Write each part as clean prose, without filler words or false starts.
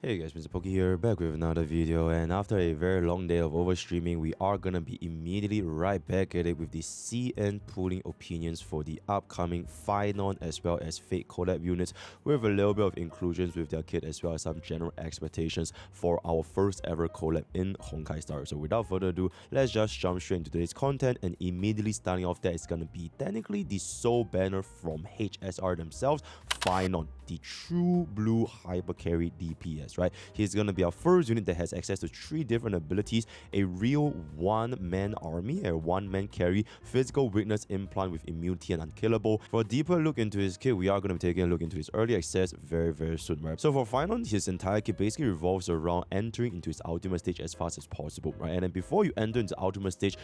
Hey guys, MrPokke here, back with another video, and after a very long day of overstreaming, we are gonna be immediately right back at it with the CN pooling opinions for the upcoming Phainon as well as Fate collab units, with a little bit of inclusions with their kit as well as some general expectations for our first ever collab in Honkai Star. So without further ado, let's just jump straight into today's content, and immediately starting off that is gonna be technically the sole banner from HSR themselves, Phainon, the true blue hyper carry DPS, right? He's gonna be our first unit that has access to 3 different abilities: a real one-man army, a one-man carry, physical weakness implant with immunity and unkillable. For a deeper look into his kit, we are gonna be taking a look into his early access very soon, right? So for Phainon, his entire kit basically revolves around entering into his ultimate stage as fast as possible, right? And then before you enter into the ultimate stage,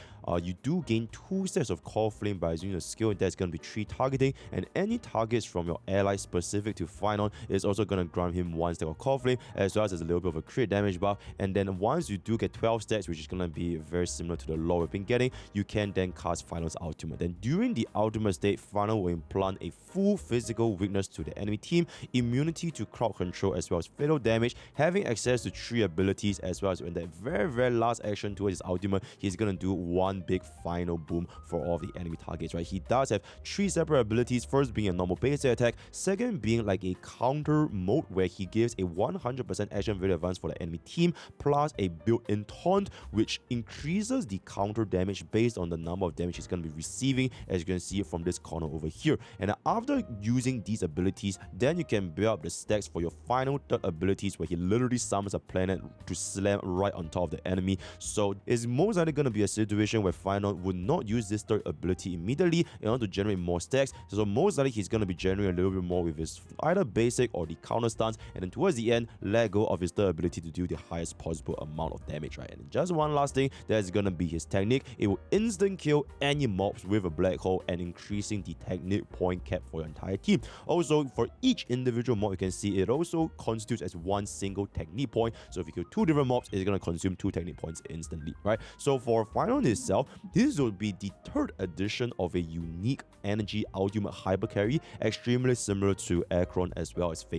you do gain 2 sets of Core Flame by using a skill that's gonna be 3 targeting, and any targets from your ally specific to Phainon is also gonna grant him 1 stack of Core Flame, as well as a little bit of a crit damage buff. And then once you do get 12 stacks, which is gonna be very similar to the lore we've been getting, you can then cast Phainon's ultimate. Then during the ultimate state, Phainon will implant a full physical weakness to the enemy team, immunity to crowd control as well as fatal damage, having access to 3 abilities, as well as in that very last action towards his ultimate, he's gonna do 1 big final boom for all of the enemy targets, right? He does have 3 separate abilities, first being a normal base attack, second being like a counter mode where he gives a 100% action value advance for the enemy team, plus a built-in taunt which increases the counter damage based on the number of damage he's going to be receiving, as you can see from this corner over here. And after using these abilities, then you can build up the stacks for your final 3rd abilities, where he literally summons a planet to slam right on top of the enemy. So it's most likely going to be a situation where Phainon would not use this 3rd ability immediately in order to generate more stacks. So most likely he's going to be generating a little bit more with his either basic or the counter stance, and then towards the end let go of his 3rd ability to do the highest possible amount of damage, right? And just one last thing, that's gonna be his technique. It will instant kill any mobs with a black hole, and increasing the technique point cap for your entire team. Also, for each individual mob, you can see it also constitutes as 1 single technique point. So if you kill 2 different mobs, it's gonna consume 2 technique points instantly, right? So for Phainon itself, this will be the 3rd edition of a unique energy ultimate hyper carry, extremely similar to Akron as well as Phainon.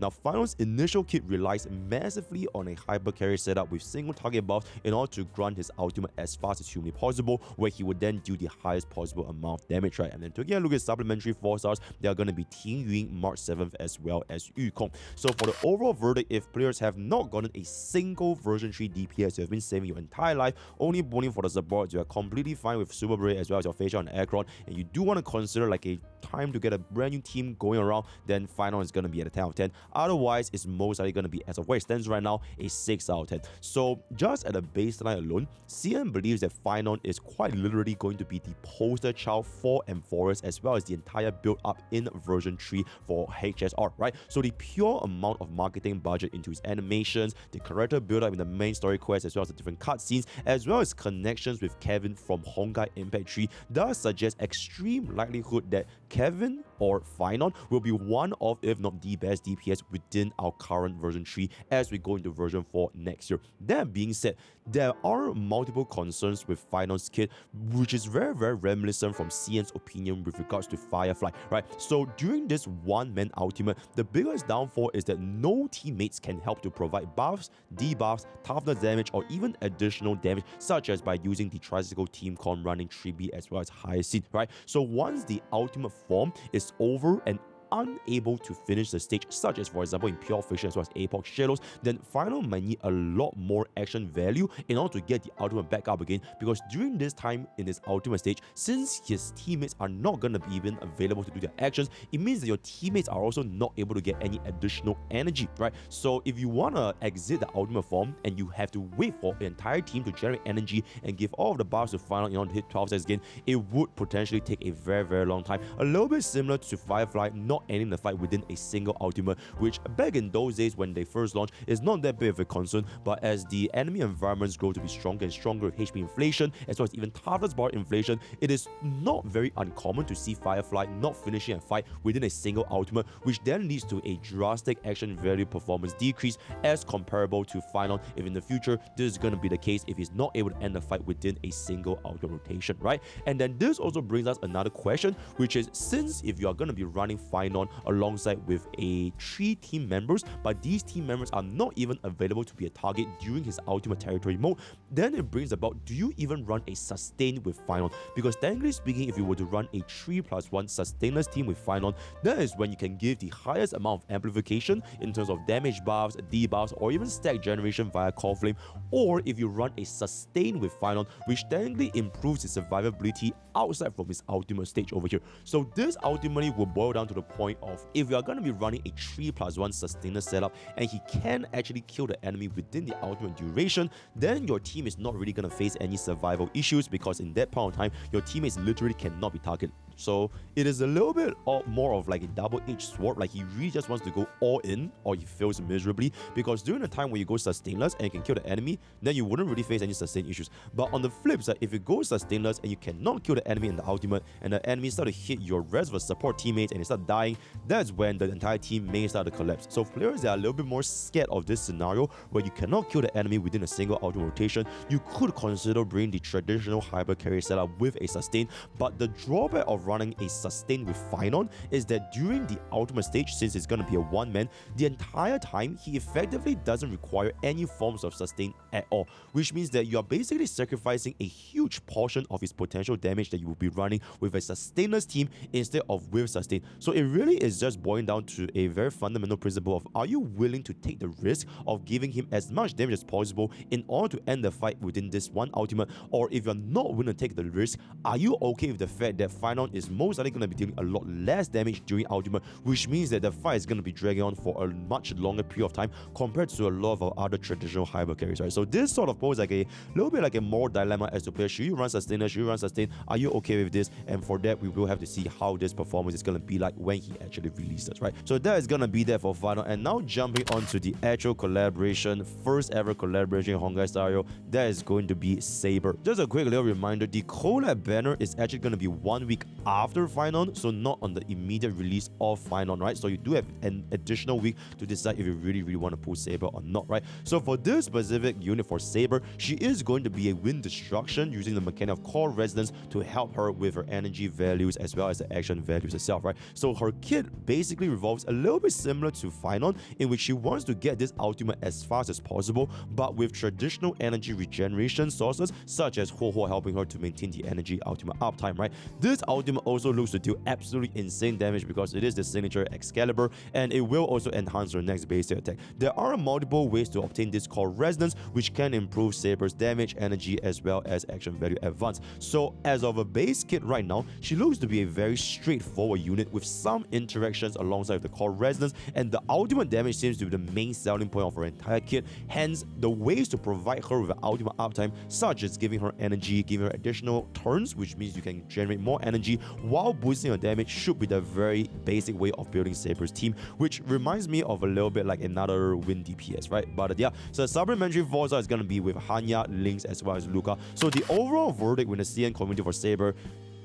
Now, Phainon's initial kit relies massively on a hyper carry setup with single target buffs in order to grant his ultimate as fast as humanly possible, where he would then do the highest possible amount of damage, right? And then to get a look at supplementary 4 stars, they are going to be Ting Yun, March 7th, as well as Yu Kong. So for the overall verdict, if players have not gotten a single version 3 DPS, you have been saving your entire life, only bowling for the support, you are completely fine with Super Braid as well as your Phainon and Akron, and you do want to consider like a time to get a brand new team going around, then Phainon is going to be at a 10 out of 10. Otherwise, it's most likely going to be, as of where it stands right now, a 6 out of 10. So just at a baseline alone, CN believes that Phainon is quite literally going to be the poster child for Amphoras, as well as the entire build up in version 3 for HSR, right? So the pure amount of marketing budget into his animations, the character build up in the main story quest, as well as the different cutscenes, as well as connections with Kevin from Honkai Impact 3, does suggest extreme likelihood that Kevin or Phainon will be one of, if not the best DPS within our current version 3 as we go into version 4 next year. That being said, there are multiple concerns with Phainon's kit, which is very reminiscent from CN's opinion with regards to Firefly, right? So during this one-man ultimate, the biggest downfall is that no teammates can help to provide buffs, debuffs, toughness damage, or even additional damage, such as by using the tricycle team con running Tribbie as well as Hyacinth, right? So once the ultimate form is over and unable to finish the stage, such as for example in Pure Fiction as well as Apoc Shadows, then Phainon might need a lot more action value in order to get the ultimate back up again, because during this time in this ultimate stage, since his teammates are not going to be even available to do their actions, it means that your teammates are also not able to get any additional energy, right? So if you want to exit the ultimate form and you have to wait for the entire team to generate energy and give all of the buffs to Phainon in order to hit 12 sets again, it would potentially take a very long time, a little bit similar to Firefly not ending the fight within a single ultimate, which back in those days when they first launched is not that big of a concern. But as the enemy environments grow to be stronger and stronger with HP inflation as well as even toughness bar inflation, it is not very uncommon to see Firefly not finishing a fight within a single ultimate, which then leads to a drastic action value performance decrease as comparable to Phainon if in the future this is going to be the case if he's not able to end the fight within a single ultimate rotation, right? And then this also brings us another question, which is, since if you are going to be running Phainon Phainon alongside with 3 team members, but these team members are not even available to be a target during his ultimate territory mode, then it brings about, do you even run a sustain with Phainon? Because technically speaking, if you were to run a 3+1 sustainless team with Phainon, that is when you can give the highest amount of amplification in terms of damage buffs, debuffs, or even stack generation via Core Flame. Or if you run a sustain with Phainon, which technically improves his survivability outside from his ultimate stage over here. So this ultimately will boil down to the point of, if you are going to be running a 3+1 sustainer setup and he can actually kill the enemy within the ultimate duration, then your team is not really going to face any survival issues, because in that point of time your teammates literally cannot be targeted. So it is a little bit more of like a double-edged sword, like he really just wants to go all in or he fails miserably, because during the time when you go sustainless and you can kill the enemy, then you wouldn't really face any sustain issues. But on the flip side, if you go sustainless and you cannot kill the enemy in the ultimate, and the enemy start to hit your rest of the support teammates and they start dying, that's when the entire team may start to collapse. So players that are a little bit more scared of this scenario where you cannot kill the enemy within a single ultimate rotation, you could consider bringing the traditional hyper carry setup with a sustain. But the drawback of running a sustain with Phainon is that during the ultimate stage, since it's going to be a one-man, the entire time he effectively doesn't require any forms of sustain at all, which means that you are basically sacrificing a huge portion of his potential damage that you will be running with a sustainless team instead of with sustain. So it really is just boiling down to a very fundamental principle of, are you willing to take the risk of giving him as much damage as possible in order to end the fight within this one ultimate? Or if you're not willing to take the risk, are you okay with the fact that Phainon is most likely going to be dealing a lot less damage during ultimate, which means that the fight is going to be dragging on for a much longer period of time compared to a lot of our other traditional hyper carries, right? So this sort of poses like a little bit like a moral dilemma as to play. Should you run sustainer? Should you run sustain? Are you okay with this? And for that, we will have to see how this performance is going to be like when he actually releases, right? So that is going to be there for Phainon. And now jumping on to the actual collaboration, first ever collaboration in honkaistarrail, that is going to be Saber. Just a quick little reminder, the collab banner is actually going to be 1 week after Phainon, so not on the immediate release of Phainon, right? So you do have an additional week to decide if you really want to pull Saber or not, right? So for this specific unit for Saber, she is going to be a wind destruction using the mechanic of core resonance to help her with her energy values as well as the action values itself, right? So her kit basically revolves a little bit similar to Phainon, in which she wants to get this ultimate as fast as possible, but with traditional energy regeneration sources such as Ho helping her to maintain the energy ultimate uptime, right? This ultimate also looks to deal absolutely insane damage because it is the signature Excalibur, and it will also enhance her next basic attack. There are multiple ways to obtain this core resonance, which can improve Saber's damage, energy, as well as action value advance. So as of a base kit right now, she looks to be a very straightforward unit with some interactions alongside the core resonance, and the ultimate damage seems to be the main selling point of her entire kit. Hence, the ways to provide her with an ultimate uptime, such as giving her energy, giving her additional turns, which means you can generate more energy while boosting her damage, should be the very basic way of building Saber's team, which reminds me of a little bit like another win DPS, right? But yeah, so the supplementary Forza is going to be with Hanya, Lynx, as well as Luca. So the overall verdict with the CN community for Saber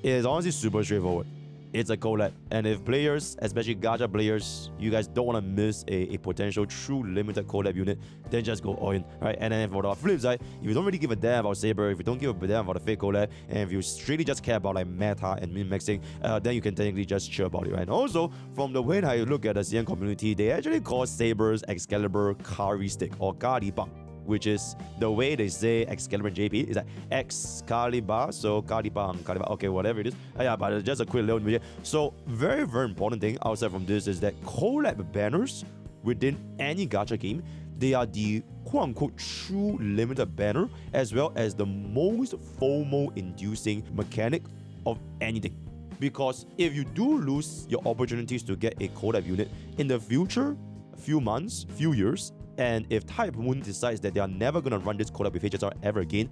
is honestly super straightforward. It's a collab, and if players, especially gacha players, you guys don't want to miss a potential true limited collab unit, then just go all in, right? And then for the flip side, if you don't really give a damn about Saber, if you don't give a damn about the fake collab, and if you really just care about like meta and min-maxing, then you can technically just chill about it, right? And also, from the way that you look at the CN community, they actually call Saber's Excalibur Kari Stick or Kari Bang, which is the way they say Excalibur in JP is like Excalibur, so Caliban, okay, whatever it is. Yeah, but just a quick little video. So very important thing outside from this is that collab banners within any gacha game, they are the quote-unquote true limited banner, as well as the most FOMO-inducing mechanic of anything. Because if you do lose your opportunities to get a collab unit in the future, few months, few years, and if Type Moon decides that they are never going to run this collab with HSR ever again,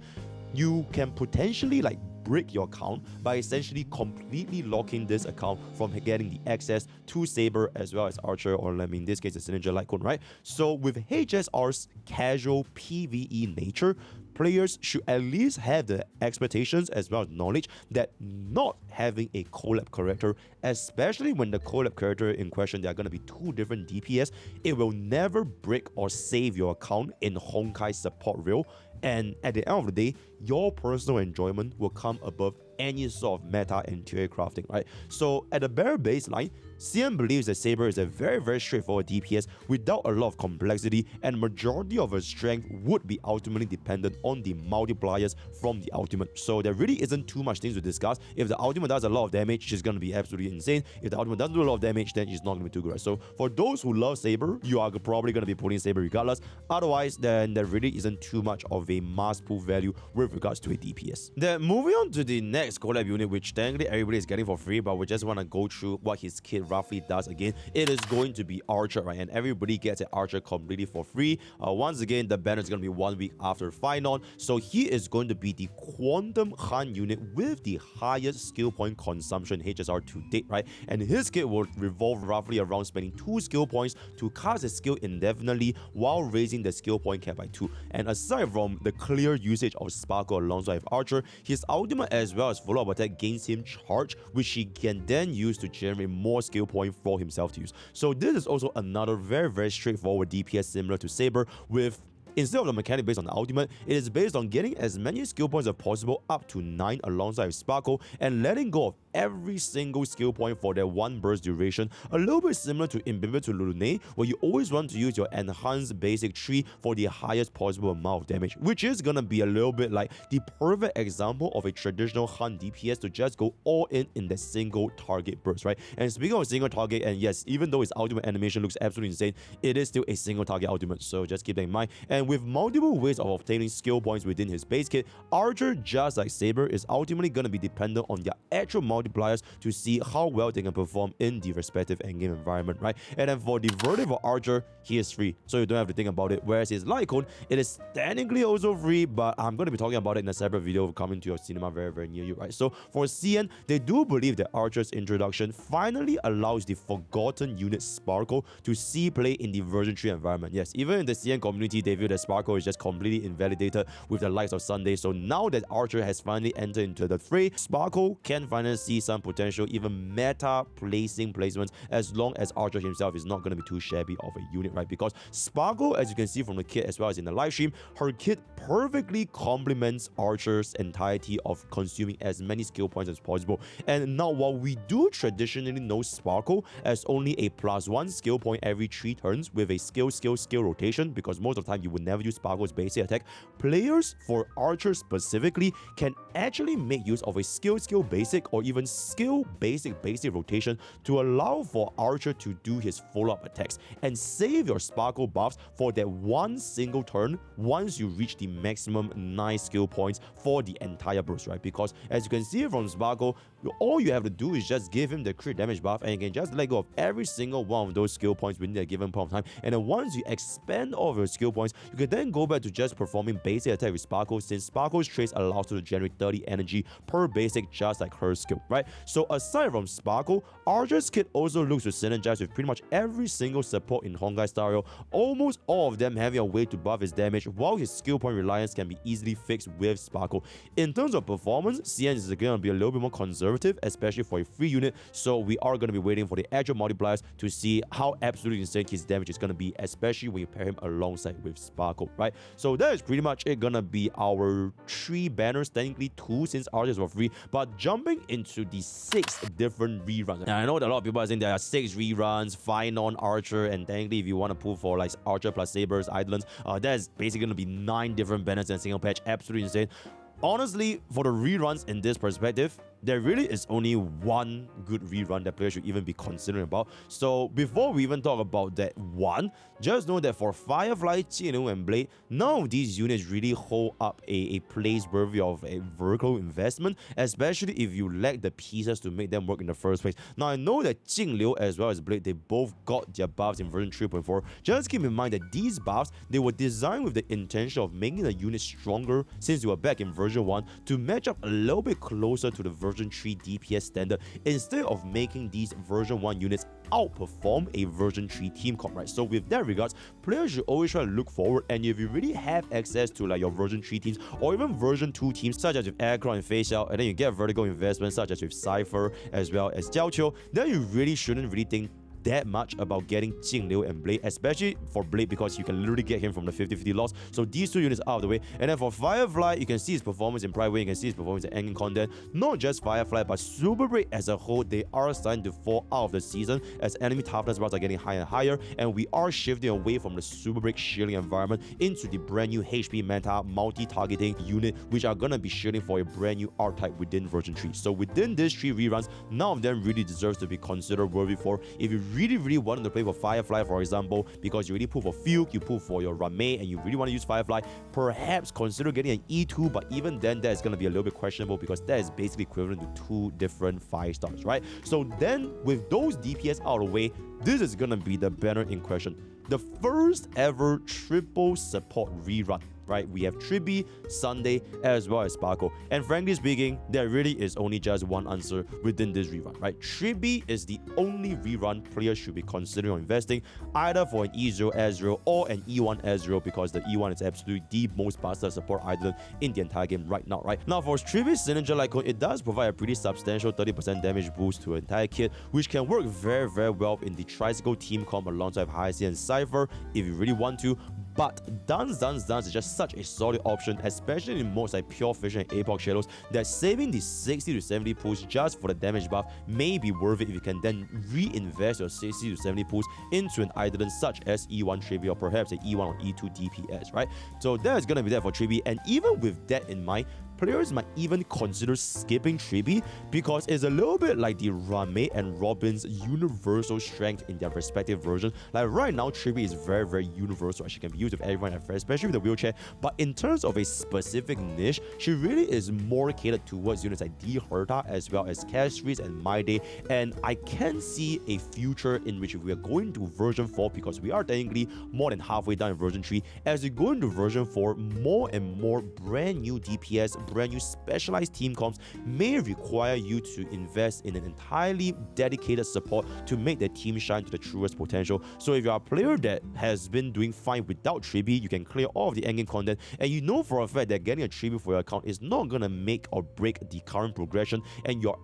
you can potentially like break your account by essentially completely locking this account from getting the access to Saber as well as Archer, or I mean in this case the Signature Lycon, right? So with HSR's casual PvE nature, players should at least have the expectations as well as knowledge that not having a collab character, especially when the collab character in question, there are going to be two different DPS, it will never break or save your account in Honkai support rail. And at the end of the day, your personal enjoyment will come above any sort of meta and tier crafting, right? So at the bare baseline, CN believes that Saber is a very straightforward DPS without a lot of complexity, and majority of her strength would be ultimately dependent on the multipliers from the ultimate. So there really isn't too much things to discuss. If the ultimate does a lot of damage, she's going to be absolutely insane. If the ultimate doesn't do a lot of damage, then she's not going to be too good. So for those who love Saber, you are probably going to be pulling Saber regardless. Otherwise, then there really isn't too much of a mass pull value with regards to a DPS. Then moving on to the next collab unit, which technically everybody is getting for free, but we just want to go through what his kit roughly does again. It is going to be Archer, right? And everybody gets an Archer completely for free. Once again, the banner is going to be 1 week after Phainon. So he is going to be the Quantum Han unit with the highest skill point consumption HSR to date, right? And his kit will revolve roughly around spending 2 skill points to cast his skill indefinitely while raising the skill point cap by 2. And aside from the clear usage of Sparkle alongside with Archer, his ultimate as well as follow-up attack gains him charge, which he can then use to generate more skill point for himself to use. So this is also another very straightforward DPS similar to Saber, with instead of the mechanic based on the ultimate, it is based on getting as many skill points as possible, up to 9 alongside with Sparkle, and letting go of every single skill point for their 1 burst duration, a little bit similar to Imbibit to Lune, where you always want to use your enhanced basic tree for the highest possible amount of damage, which is gonna be a little bit like the perfect example of a traditional Han DPS to just go all in the single target burst, right? And speaking of single target, and yes, even though his ultimate animation looks absolutely insane, it is still a single target ultimate, so just keep that in mind. And with multiple ways of obtaining skill points within his base kit, Archer, just like Saber, is ultimately going to be dependent on their actual multipliers to see how well they can perform in the respective endgame environment, right? And then for the verdict for Archer, he is free, so you don't have to think about it. Whereas his light cone, it is technically also free, but I'm going to be talking about it in a separate video coming to your cinema very near you, right? So for CN, they do believe that Archer's introduction finally allows the forgotten unit Sparkle to see play in the version 3 environment. Yes, even in the CN community, they view that Sparkle is just completely invalidated with the likes of Sunday. So now that Archer has finally entered into the fray, Sparkle can finally see some potential, even meta placements, as long as Archer himself is not going to be too shabby of a unit, right? Because Sparkle, as you can see from the kit as well as in the live stream, her kit perfectly complements Archer's entirety of consuming as many skill points as possible. And now, while we do traditionally know Sparkle as only a +1 skill point every 3 turns with a skill rotation, because most of the time you would never use Sparkle's basic attack, players for Archer specifically can actually make use of a skill basic or even skill basic rotation to allow for Archer to do his follow-up attacks and save your Sparkle buffs for that 1 single turn once you reach the maximum 9 skill points for the entire burst, right? Because as you can see from Sparkle, all you have to do is just give him the crit damage buff, and you can just let go of every single one of those skill points within a given point of time. And then once you expand all of your skill points, you can then go back to just performing basic attack with Sparkle, since Sparkle's traits allows her to generate 30 energy per basic, just like her skill, right? So aside from Sparkle, Archer's kit also looks to synergize with pretty much every single support in honkaistarrail, almost all of them having a way to buff his damage, while his skill point reliance can be easily fixed with Sparkle. In terms of performance, CN is going to be a little bit more conservative, especially for a free unit, so we are going to be waiting for the actual multipliers to see how absolutely insane his damage is going to be, especially when you pair him alongside with Sparkle, right? So that is pretty much it gonna be our 3 banners, technically 2 since Archers were free, but jumping into the 6 different reruns. And I know that a lot of people are saying there are 6 reruns, Phainon, Archer, and technically if you want to pull for like Archer plus Saber's Islands, that is basically gonna be 9 different banners in a single patch. Absolutely insane. Honestly, for the reruns in this perspective, there really is only one good rerun that players should even be considering about. So before we even talk about that one, just know that for Firefly, Jianu, and Blade, none of these units really hold up a place worthy of a vertical investment, especially if you lack the pieces to make them work in the first place. Now, I know that Jingliu as well as Blade, they both got their buffs in version 3.4. Just keep in mind that these buffs, they were designed with the intention of making the unit stronger since they were back in version 1 to match up a little bit closer to the version 3 DPS standard, instead of making these version 1 units outperform a version 3 team comp, right? So with that regards, players should always try to look forward, and if you really have access to like your version 3 teams or even version 2 teams such as with Aircraft and Phainon, and then you get vertical investments such as with Cypher as well as Jiaoqiu, then you really shouldn't really think that much about getting Jingliu and Blade, especially for Blade because you can literally get him from the 50-50 loss. So these 2 units out of the way. And then for Firefly, you can see his performance in Private Way, you can see his performance in Endgame content. Not just Firefly, but Super Break as a whole, they are starting to fall out of the season as enemy toughness bars are getting higher and higher, and we are shifting away from the Super Break shielding environment into the brand new HP meta multi-targeting unit, which are gonna be shielding for a brand new archetype within version 3. So within these 3 reruns, none of them really deserves to be considered worthy for. If you really wanted to play for Firefly, for example, because you really pull for Fuke, you pull for your Rame, and you really want to use Firefly, perhaps consider getting an E2, but even then that is going to be a little bit questionable because that is basically equivalent to 2 different 5 stars, right? So then with those DPS out of the way, this is going to be the banner in question. The first ever triple support rerun. Right, we have Tribbie, Sunday, as well as Sparkle. And frankly speaking, there really is only just one answer within this rerun, right? Tribbie is the only rerun players should be considering investing, either for an E0 Ezreal or an E1 Ezreal, because the E1 is absolutely the most busted support item in the entire game right now, right? Now, for Tribbie's signature Lycone, it does provide a pretty substantial 30% damage boost to an entire kit, which can work very well in the Tricycle team comp alongside Hyacinth and Cypher if you really want to. But Dance is just such a solid option, especially in modes like Pure Fission and Apoc Shadows, that saving the 60 to 70 pulls just for the damage buff may be worth it if you can then reinvest your 60 to 70 pulls into an item such as E1 Tribbie or perhaps an E1 or E2 DPS, right? So that is going to be there for Tribbie, and even with that in mind, players might even consider skipping Tribbie because it's a little bit like the Rame and Robin's universal strength in their respective versions. Like right now, Tribbie is very universal. She can be used with everyone, especially with the wheelchair. But in terms of a specific niche, she really is more catered towards units like D Herta as well as Castries and My Day. And I can see a future in which we are going to version 4, because we are technically more than halfway down in version 3. As we go into version 4, more and more brand new DPS, brand new specialized team comps may require you to invest in an entirely dedicated support to make the team shine to the truest potential. So if you're a player that has been doing fine without Tribbie, you can clear all of the endgame content, and you know for a fact that getting a Tribbie for your account is not gonna make or break the current progression, and you're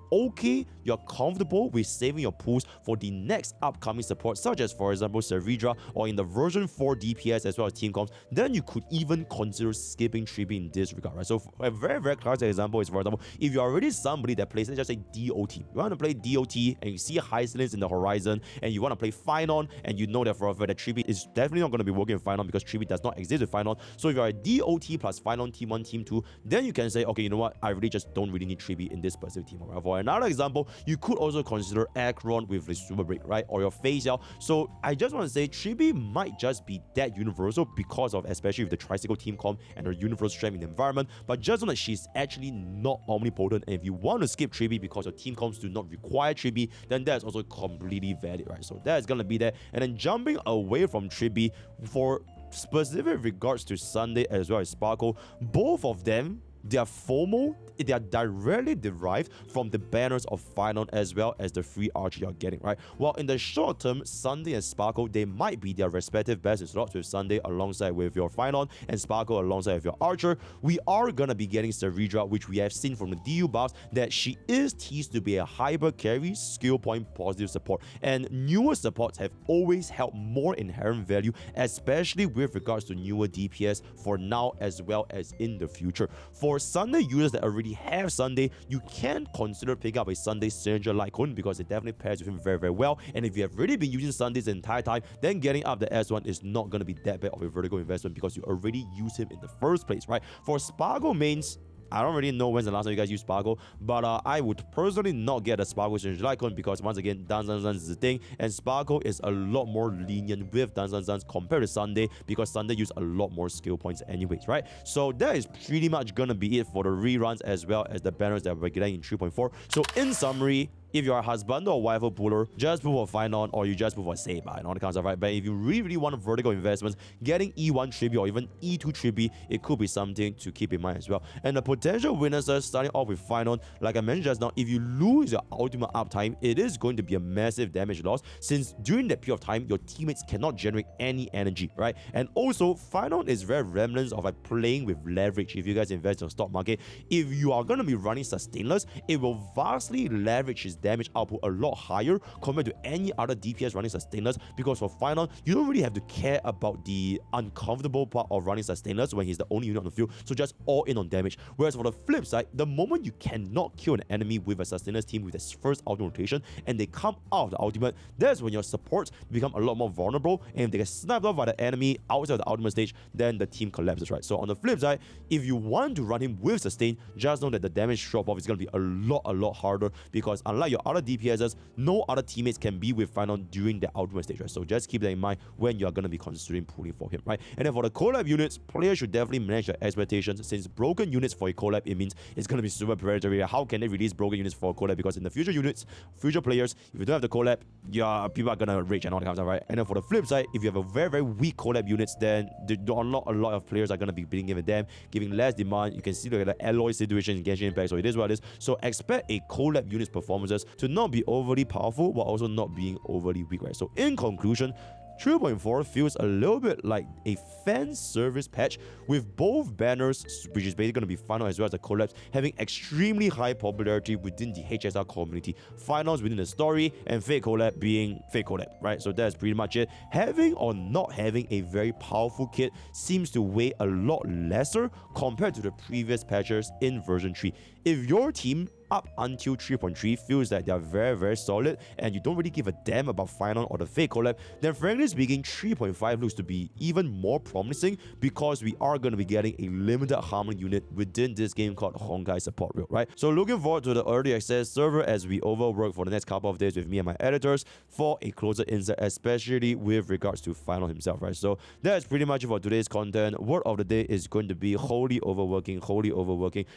comfortable with saving your pools for the next upcoming support, such as for example Saridra or in the version 4 DPS as well as team comps, then you could even consider skipping Tribbie in this regard, right? So a very classic example is, for example, if you're already somebody that plays, let's just say DOT, you want to play DOT and you see Hyacinth in the horizon and you want to play Phainon, and you know that for a fact that Tribbie is definitely not going to be working with Phainon because Tribbie does not exist with Phainon. So if you're a DOT plus Phainon team 1, team 2, then you can say, okay, you know what, I really just don't really need Tribbie in this specific team. Right? For another example, you could also consider Acheron with the Super Break, right, or your Phainon. So I just want to say Tribbie might just be that universal because of, especially with the Tricycle team comp and her universal strength in the environment, but just know that she's actually not omnipotent, and if you want to skip Tribbie because your team comps do not require Tribbie, then that's also completely valid, right? So that's gonna be there. And then jumping away from Tribbie, for specific regards to Sunday as well as Sparkle, both of them, their FOMO, they are directly derived from the banners of Phainon as well as the free archer you're getting, right? While in the short term, Sunday and Sparkle, they might be their respective best slots, with Sunday alongside with your Phainon and Sparkle alongside with your archer. We are gonna be getting Saridra, which we have seen from the DU buffs that she is teased to be a hyper carry, skill point positive support, and newer supports have always held more inherent value, especially with regards to newer DPS for now as well as in the future. For Sunday users that already have Sunday, you can consider picking up a Sunday signature Lycone because it definitely pairs with him very well. And if you have already been using Sundays the entire time, then getting up the S1 is not going to be that bad of a vertical investment because you already use him in the first place, right? For Sparkle mains, I don't really know when's the last time you guys used Sparkle, but I would personally not get a Sparkle signature Lycone because once again, Dance is the thing, and Sparkle is a lot more lenient with Dance compared to Sunday because Sunday use a lot more skill points anyways, right? So that is pretty much gonna be it for the reruns as well as the banners that we're getting in 3.4. So in summary, if you're a husband or wife or puller, just pull for Phainon or you just pull for Saber and all the kinds of stuff, right? But if you really want vertical investments, getting E1 Tribbie or even E2 Tribbie, it could be something to keep in mind as well. And the potential winners are starting off with Phainon. Like I mentioned just now, if you lose your ultimate uptime, it is going to be a massive damage loss since during that period of time, your teammates cannot generate any energy, right? And also, Phainon is very remnants of like playing with leverage. If you guys invest in the stock market, if you are going to be running sustainless, it will vastly leverage his damage output a lot higher compared to any other DPS running sustainers, because for Phainon, you don't really have to care about the uncomfortable part of running sustainers when he's the only unit on the field, so just all in on damage. Whereas for the flip side, the moment you cannot kill an enemy with a sustainers team with its first ultimate rotation and they come out of the ultimate, that's when your supports become a lot more vulnerable, and if they get sniped off by the enemy outside of the ultimate stage, then the team collapses, right? So on the flip side, if you want to run him with sustain, just know that the damage drop-off is going to be a lot harder, because unlike your other DPSs, no other teammates can be with Phainon during the ultimate stage, right? So just keep that in mind when you're going to be considering pulling for him, right? And then for the collab units, players should definitely manage their expectations. Since broken units for a collab, it means it's going to be super predatory. How can they release broken units for a collab? Because in the future units, future players, if you don't have the collab, yeah, people are going to rage and all that kind of stuff, right? And then for the flip side, if you have a very weak collab units, then not a lot of players are going to be beating even them, giving less demand. You can see the alloy situation in Genshin Impact, so it is what it is. So expect a collab unit's performances to not be overly powerful while also not being overly weak, right? So in conclusion, 3.4 feels a little bit like a fan service patch, with both banners, which is basically going to be Phainon as well as the collabs, having extremely high popularity within the HSR community. Phainos within the story, and fake collab being fake collab, right? So that's pretty much it. Having or not having a very powerful kit seems to weigh a lot lesser compared to the previous patches in version 3. If your team up until 3.3 feels that they are very solid and you don't really give a damn about Phainon or the fake collab, then frankly speaking, 3.5 looks to be even more promising, because we are going to be getting a limited harmony unit within this game called Honkai Support Rail, right? So looking forward to the early access server as we overwork for the next couple of days with me and my editors for a closer insight, especially with regards to Phainon himself, right? So that's pretty much it for today's content. Word of the day is going to be holy overworking.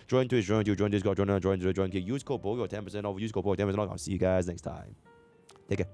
Join Twitch, join YouTube, join Discord, join Use code POKKE or 10% off. Use code POKKE 10% off. I'll see you guys next time. Take care.